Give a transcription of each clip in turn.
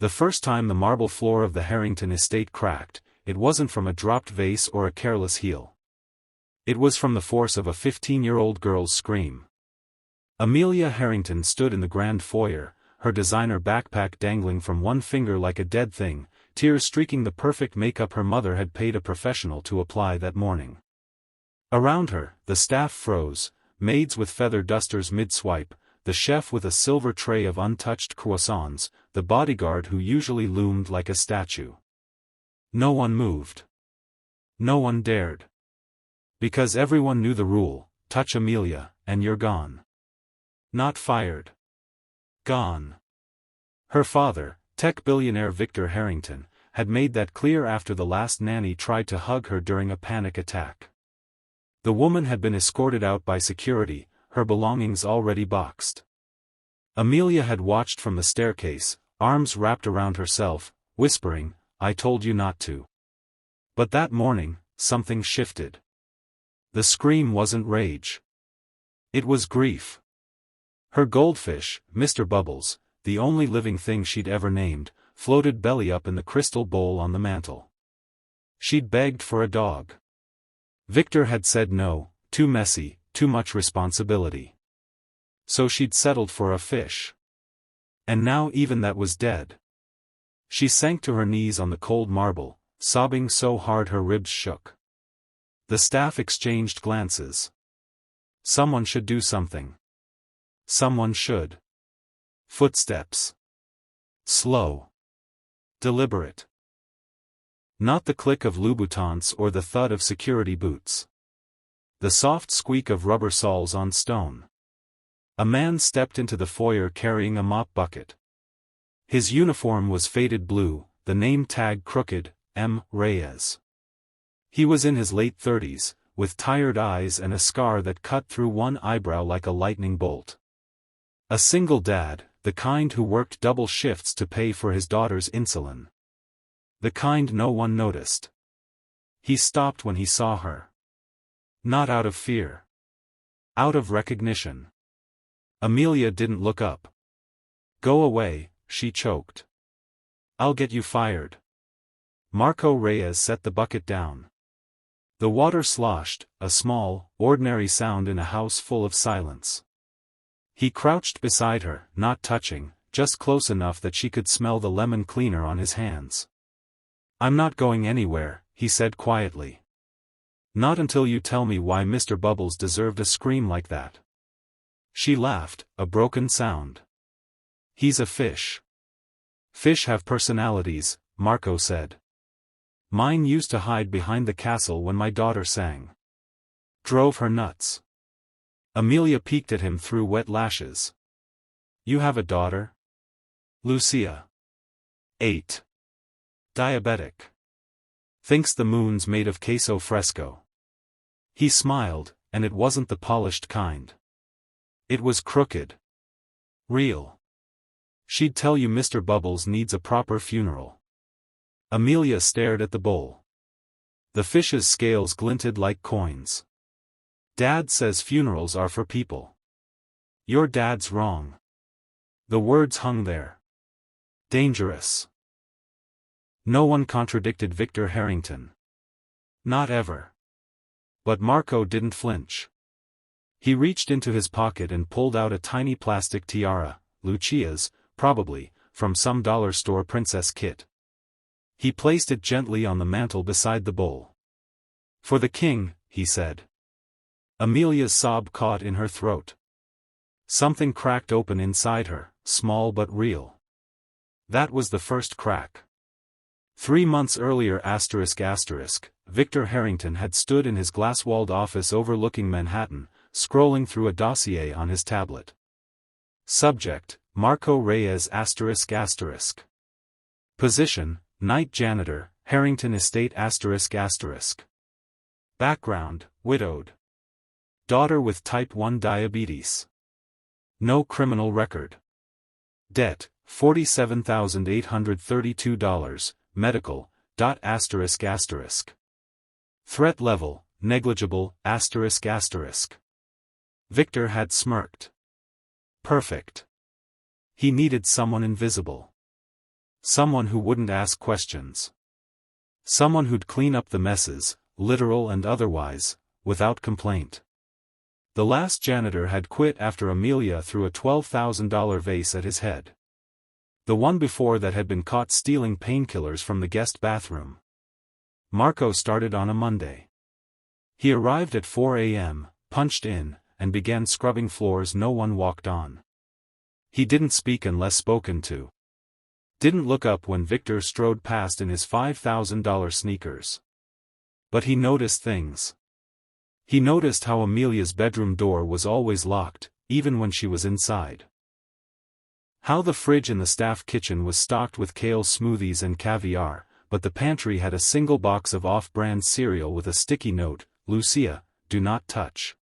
The first time the marble floor of the Harrington estate cracked, it wasn't from a dropped vase or a careless heel. It was from the force of a 15-year-old girl's scream. Amelia Harrington stood in the grand foyer, her designer backpack dangling from one finger like a dead thing, tears streaking the perfect makeup her mother had paid a professional to apply that morning. Around her, the staff froze, maids with feather dusters mid-swipe, the chef with a silver tray of untouched croissants, the bodyguard who usually loomed like a statue. No one moved. No one dared. Because everyone knew the rule: touch Amelia, and you're gone. Not fired. Gone. Her father, tech billionaire Victor Harrington, had made that clear after the last nanny tried to hug her during a panic attack. The woman had been escorted out by security, her belongings already boxed. Amelia had watched from the staircase, arms wrapped around herself, whispering, "I told you not to." But that morning, something shifted. The scream wasn't rage. It was grief. Her goldfish, Mr. Bubbles, the only living thing she'd ever named, floated belly up in the crystal bowl on the mantel. She'd begged for a dog. Victor had said no, too messy, too much responsibility. So she'd settled for a fish. And now even that was dead. She sank to her knees on the cold marble, sobbing so hard her ribs shook. The staff exchanged glances. Someone should do something. Someone should. Footsteps. Slow. Deliberate. Not the click of Louboutins or the thud of security boots. The soft squeak of rubber soles on stone. A man stepped into the foyer carrying a mop bucket. His uniform was faded blue, the name tag crooked, M. Reyes. He was in his late 30s, with tired eyes and a scar that cut through one eyebrow like a lightning bolt. A single dad, the kind who worked double shifts to pay for his daughter's insulin. The kind no one noticed. He stopped when he saw her. Not out of fear. Out of recognition. Amelia didn't look up. "Go away," she choked. "I'll get you fired." Marco Reyes set the bucket down. The water sloshed, a small, ordinary sound in a house full of silence. He crouched beside her, not touching, just close enough that she could smell the lemon cleaner on his hands. "I'm not going anywhere," he said quietly. "Not until you tell me why Mr. Bubbles deserved a scream like that." She laughed, a broken sound. "He's a fish." "Fish have personalities," Marco said. "Mine used to hide behind the castle when my daughter sang. Drove her nuts." Amelia peeked at him through wet lashes. "You have a daughter?" "Lucia. 8. Diabetic. Thinks the moon's made of queso fresco." He smiled, and it wasn't the polished kind. It was crooked. Real. "She'd tell you Mr. Bubbles needs a proper funeral." Amelia stared at the bowl. The fish's scales glinted like coins. "Dad says funerals are for people." "Your dad's wrong." The words hung there. Dangerous. No one contradicted Victor Harrington. Not ever. But Marco didn't flinch. He reached into his pocket and pulled out a tiny plastic tiara, Lucia's, probably, from some dollar store princess kit. He placed it gently on the mantel beside the bowl. "For the king," he said. Amelia's sob caught in her throat. Something cracked open inside her, small but real. That was the first crack. 3 months earlier Victor Harrington had stood in his glass-walled office overlooking Manhattan, scrolling through a dossier on his tablet. Subject, Marco Reyes Position, night janitor, Harrington Estate Background, widowed. Daughter with type 1 diabetes. No criminal record. Debt, $47,832, medical, ... Threat level, negligible, ... Victor had smirked. Perfect. He needed someone invisible. Someone who wouldn't ask questions. Someone who'd clean up the messes, literal and otherwise, without complaint. The last janitor had quit after Amelia threw a $12,000 vase at his head. The one before that had been caught stealing painkillers from the guest bathroom. Marco started on a Monday. He arrived at 4 a.m., punched in, and began scrubbing floors no one walked on. He didn't speak unless spoken to. Didn't look up when Victor strode past in his $5,000 sneakers. But he noticed things. He noticed how Amelia's bedroom door was always locked, even when she was inside. How the fridge in the staff kitchen was stocked with kale smoothies and caviar, but the pantry had a single box of off-brand cereal with a sticky note, "Lucia, do not touch."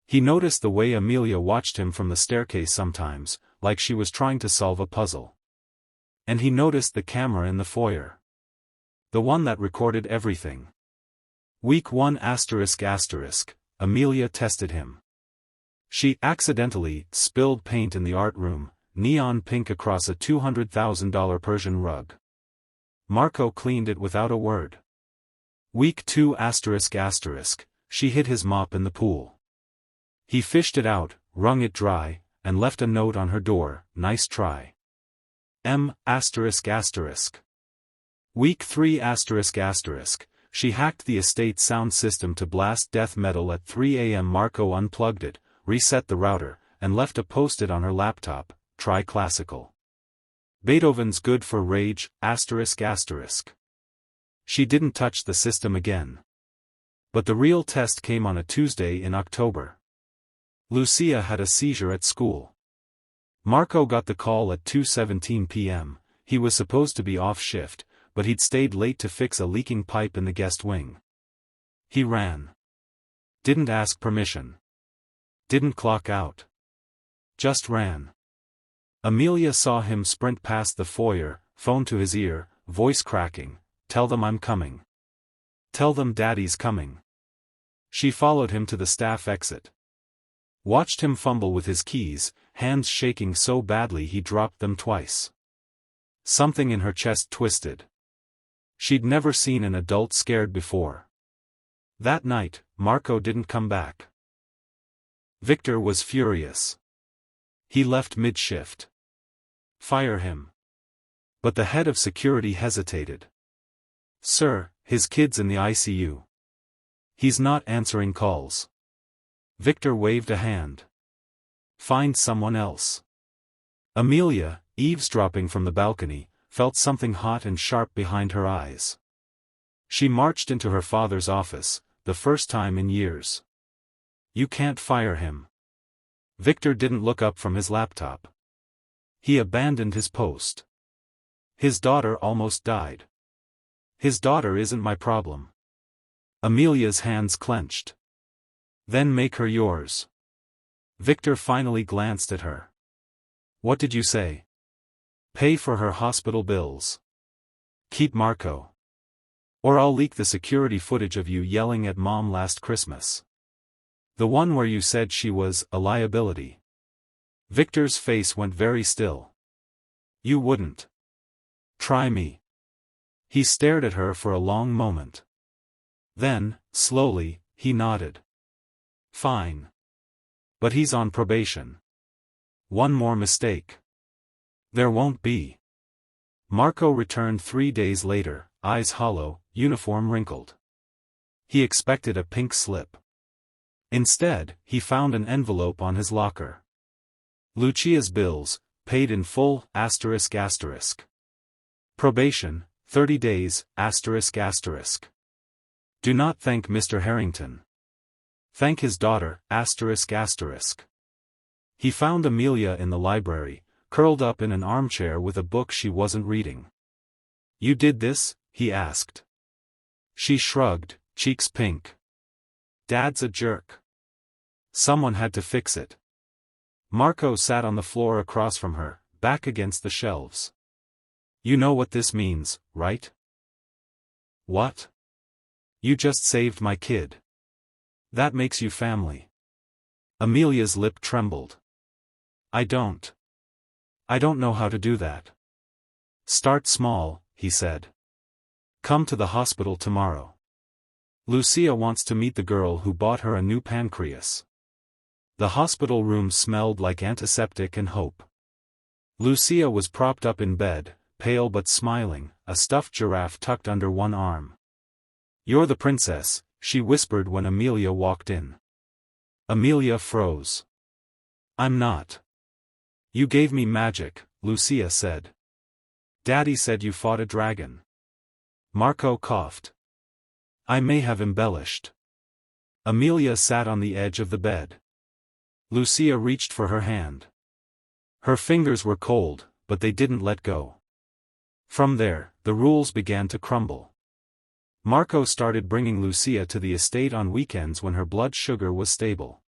He noticed the way Amelia watched him from the staircase sometimes, like she was trying to solve a puzzle. And he noticed the camera in the foyer. The one that recorded everything. Week 1 ***, Amelia tested him. She accidentally spilled paint in the art room, neon pink across a $200,000 Persian rug. Marco cleaned it without a word. Week 2 ***, she hid his mop in the pool. He fished it out, wrung it dry, and left a note on her door, "Nice try." Week 3 ***, she hacked the estate sound system to blast death metal at 3 a.m. Marco unplugged it, reset the router, and left a post-it on her laptop, "Try classical. Beethoven's good for rage, ***. She didn't touch the system again. But the real test came on a Tuesday in October. Lucia had a seizure at school. Marco got the call at 2:17 p.m., he was supposed to be off shift, but he'd stayed late to fix a leaking pipe in the guest wing. He ran. Didn't ask permission. Didn't clock out. Just ran. Amelia saw him sprint past the foyer, phone to his ear, voice cracking, "Tell them I'm coming. Tell them Daddy's coming." She followed him to the staff exit. Watched him fumble with his keys, hands shaking so badly he dropped them twice. Something in her chest twisted. She'd never seen an adult scared before. That night, Marco didn't come back. Victor was furious. He left mid-shift. Fire him. But the head of security hesitated. "Sir, his kid's in the ICU. He's not answering calls." Victor waved a hand. "Find someone else." Amelia, eavesdropping from the balcony, felt something hot and sharp behind her eyes. She marched into her father's office, the first time in years. "You can't fire him." Victor didn't look up from his laptop. He abandoned his post. "His daughter almost died. His daughter isn't my problem." Amelia's hands clenched. "Then make her yours." Victor finally glanced at her. "What did you say?" "Pay for her hospital bills. Keep Marco. Or I'll leak the security footage of you yelling at Mom last Christmas. The one where you said she was a liability." Victor's face went very still. "You wouldn't. Try me." He stared at her for a long moment. Then, slowly, he nodded. "Fine. But he's on probation. One more mistake." "There won't be." Marco returned 3 days later, eyes hollow, uniform wrinkled. He expected a pink slip. Instead, he found an envelope on his locker. "Lucia's bills, paid in full, ***. Probation, 30 days, ***. Do not thank Mr. Harrington. Thank his daughter, ***. He found Amelia in the library, curled up in an armchair with a book she wasn't reading. "You did this?" he asked. She shrugged, cheeks pink. "Dad's a jerk. Someone had to fix it." Marco sat on the floor across from her, back against the shelves. "You know what this means, right?" "What?" "You just saved my kid. That makes you family." Amelia's lip trembled. I don't know how to do that." Start small, he said. Come to the hospital tomorrow. Lucia wants to meet the girl who bought her a new pancreas. The hospital room smelled like antiseptic and hope. Lucia was propped up in bed, pale but smiling, a stuffed giraffe tucked under one arm. You're the princess, she whispered when Amelia walked in. Amelia froze. I'm not. You gave me magic, Lucia said. Daddy said you fought a dragon. Marco coughed. I may have embellished. Amelia sat on the edge of the bed. Lucia reached for her hand. Her fingers were cold, but they didn't let go. From there, the rules began to crumble. Marco started bringing Lucia to the estate on weekends when her blood sugar was stable.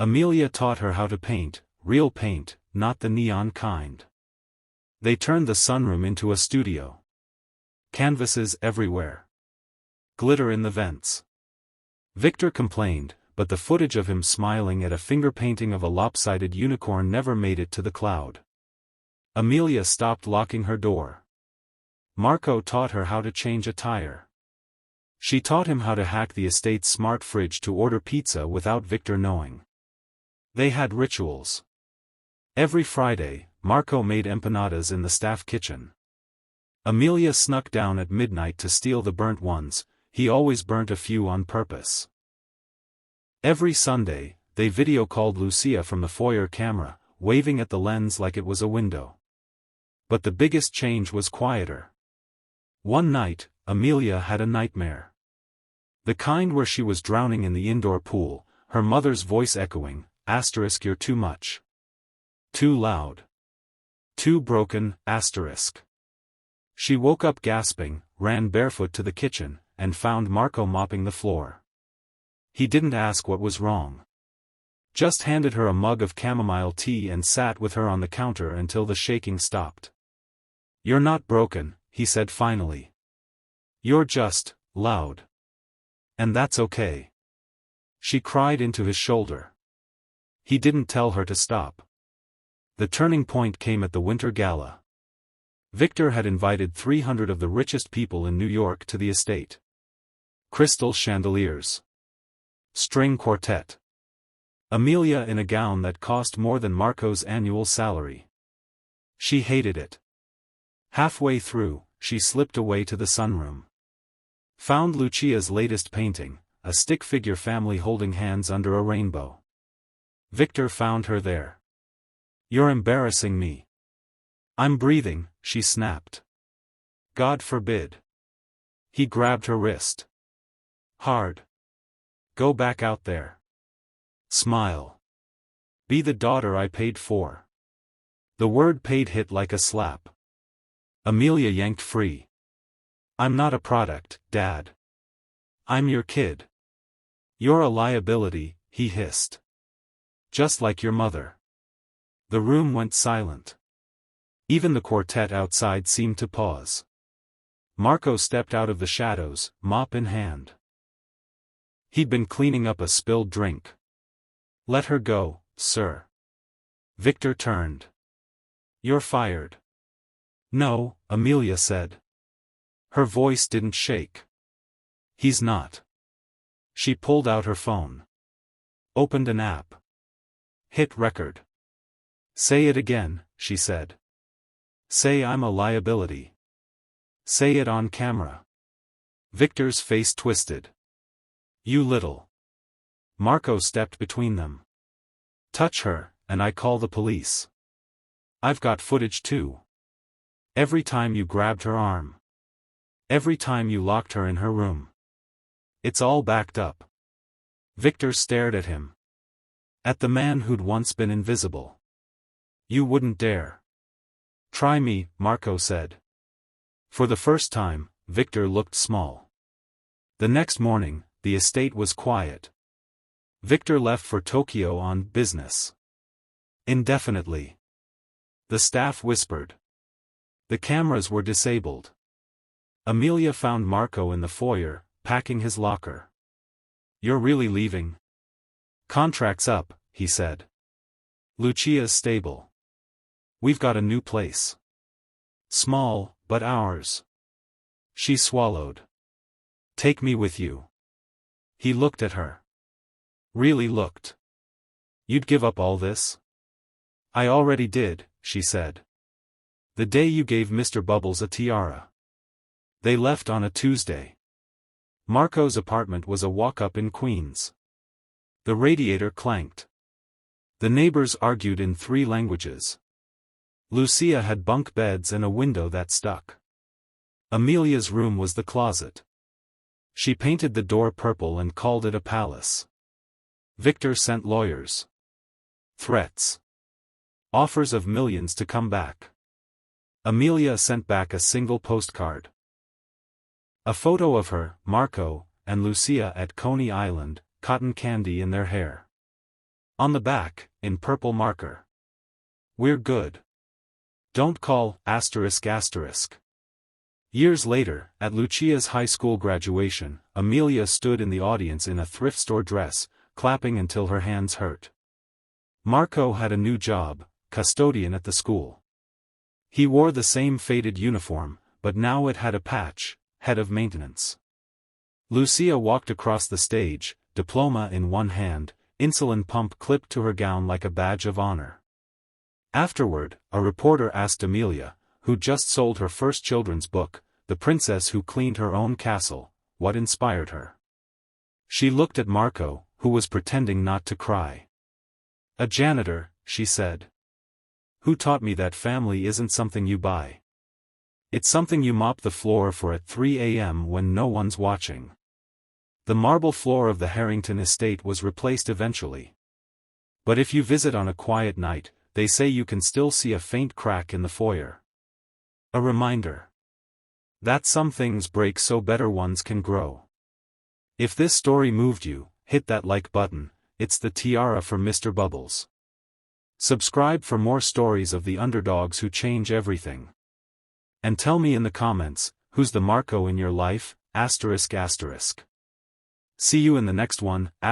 Amelia taught her how to paint, real paint, not the neon kind. They turned the sunroom into a studio. Canvases everywhere. Glitter in the vents. Victor complained, but the footage of him smiling at a finger painting of a lopsided unicorn never made it to the cloud. Amelia stopped locking her door. Marco taught her how to change a tire. She taught him how to hack the estate's smart fridge to order pizza without Victor knowing. They had rituals. Every Friday, Marco made empanadas in the staff kitchen. Amelia snuck down at midnight to steal the burnt ones. He always burnt a few on purpose. Every Sunday, they video-called Lucia from the foyer camera, waving at the lens like it was a window. But the biggest change was quieter. One night, Amelia had a nightmare. The kind where she was drowning in the indoor pool, her mother's voice echoing, *, you're too much. Too loud. Too broken, *. She woke up gasping, ran barefoot to the kitchen, and found Marco mopping the floor. He didn't ask what was wrong. Just handed her a mug of chamomile tea and sat with her on the counter until the shaking stopped. You're not broken, he said finally. You're just loud. And that's okay. She cried into his shoulder. He didn't tell her to stop. The turning point came at the winter gala. Victor had invited 300 of the richest people in New York to the estate. Crystal chandeliers. String quartet. Amelia in a gown that cost more than Marco's annual salary. She hated it. Halfway through, she slipped away to the sunroom. Found Lucia's latest painting, a stick figure family holding hands under a rainbow. Victor found her there. You're embarrassing me. I'm breathing, she snapped. God forbid. He grabbed her wrist. Hard. Go back out there. Smile. Be the daughter I paid for. The word paid hit like a slap. Amelia yanked free. I'm not a product, Dad. I'm your kid. You're a liability, he hissed. Just like your mother. The room went silent. Even the quartet outside seemed to pause. Marco stepped out of the shadows, mop in hand. He'd been cleaning up a spilled drink. Let her go, sir. Victor turned. You're fired. No, Amelia said. Her voice didn't shake. He's not. She pulled out her phone. Opened an app. Hit record. Say it again, she said. Say I'm a liability. Say it on camera. Victor's face twisted. You little. Marco stepped between them. Touch her, and I call the police. I've got footage too. Every time you grabbed her arm. Every time you locked her in her room. It's all backed up. Victor stared at him. At the man who'd once been invisible. You wouldn't dare. Try me, Marco said. For the first time, Victor looked small. The next morning, the estate was quiet. Victor left for Tokyo on business. Indefinitely. The staff whispered. The cameras were disabled. Amelia found Marco in the foyer, packing his locker. You're really leaving? Contract's up, he said. Lucia's stable. We've got a new place. Small, but ours. She swallowed. Take me with you. He looked at her. Really looked. You'd give up all this? I already did, she said. The day you gave Mr. Bubbles a tiara. They left on a Tuesday. Marco's apartment was a walk-up in Queens. The radiator clanked. The neighbors argued in 3 languages. Lucia had bunk beds and a window that stuck. Amelia's room was the closet. She painted the door purple and called it a palace. Victor sent lawyers. Threats. Offers of millions to come back. Amelia sent back a single postcard. A photo of her, Marco, and Lucia at Coney Island, cotton candy in their hair. On the back, in purple marker. We're good. Don't call, ****. Years later, at Lucia's high school graduation, Amelia stood in the audience in a thrift store dress, clapping until her hands hurt. Marco had a new job, custodian at the school. He wore the same faded uniform, but now it had a patch, head of maintenance. Lucia walked across the stage, diploma in one hand, insulin pump clipped to her gown like a badge of honor. Afterward, a reporter asked Amelia, who just sold her first children's book, The Princess Who Cleaned Her Own Castle, what inspired her. She looked at Marco, who was pretending not to cry. A janitor, she said. Who taught me that family isn't something you buy? It's something you mop the floor for at 3 a.m. when no one's watching. The marble floor of the Harrington estate was replaced eventually. But if you visit on a quiet night, they say you can still see a faint crack in the foyer. A reminder that some things break so better ones can grow. If this story moved you, hit that like button. It's the tiara for Mr. Bubbles. Subscribe for more stories of the underdogs who change everything. And tell me in the comments, who's the Marco in your life, ****. See you in the next one, ****.